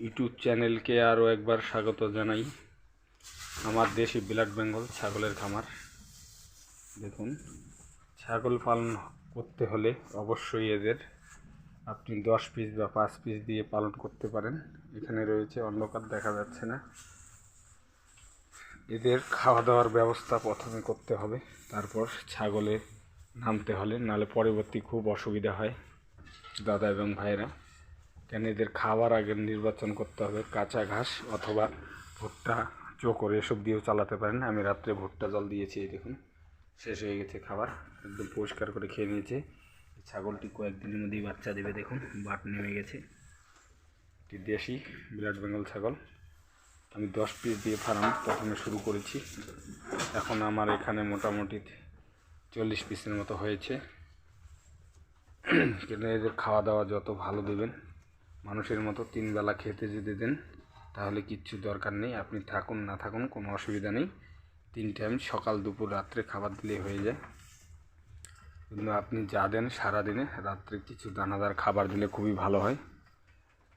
YouTube চ্যানেলকে আরও একবার স্বাগত জানাই। আমার দেশি ব্ল্যাক বেঙ্গল ছাগলের খামার। দেখুন, ছাগল পালন করতে হলে অবশ্যই এদের আপনি 10 পিস বা 5 পিস দিয়ে পালন করতে পারেন। এখানে রয়েছে, অন্ধকার দেখা যাচ্ছে না। এদের খাওয়া দাওয়ার ব্যবস্থা প্রথমে করতে হবে, তারপর ছাগলে নামতে হলে, নাহলে পরবর্তী খুব অসুবিধা হয় দাদা এবং ভাইরা। কেন, এদের খাওয়ার আগে নির্বাচন করতে হবে কাঁচা ঘাস অথবা ভুট্টা, চোকর এসব দিয়েও চালাতে পারেন। আমি রাত্রে ভুট্টা জল দিয়েছি, এই দেখুন শেষ হয়ে গেছে খাবার, একদম পরিষ্কার করে খেয়ে নিয়েছে। ছাগলটি কয়েকদিনের মধ্যেই বাচ্চা দেবে, দেখুন বাট নেমে গেছে। এটি দেশি ব্ল্যাক বেঙ্গল ছাগল। আমি 10 পিস দিয়ে ফার্ম প্রথমে শুরু করেছি, এখন আমার এখানে মোটামুটি 40 পিসের মতো হয়েছে। কিন্তু এদের খাওয়া দাওয়া যত ভালো দেবেন, মানুষের মতো 3 বেলা খেতে যদি দেন, তাহলে কিচ্ছু দরকার নেই। আপনি থাকুন না থাকুন কোনো অসুবিধা নেই, 3 টাইম সকাল দুপুর রাত্রে খাবার দিলেই হয়ে যায়। কিন্তু আপনি যা দেন সারাদিনে, রাত্রে কিছু দানাদার খাবার দিলে খুবই ভালো হয়।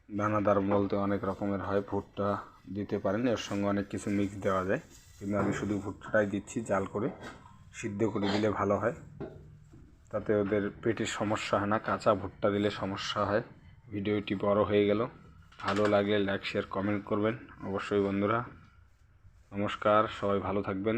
দানাদার বলতে অনেক রকমের হয়, ভুট্টা দিতে পারেন, এর সঙ্গে অনেক কিছু মিক্স দেওয়া যায়, কিন্তু আমি শুধু ভুট্টাটাই দিচ্ছি, জাল করে সিদ্ধ করে দিলে ভালো হয়, তাতে ওদের পেটের সমস্যা হয় না। কাঁচা ভুট্টা দিলে সমস্যা হয়। ভিডিওটি বড় হয়ে গেল, ভালো লাগলে লাইক শেয়ার কমেন্ট করবেন অবশ্যই বন্ধুরা। নমস্কার, সবাই ভালো থাকবেন।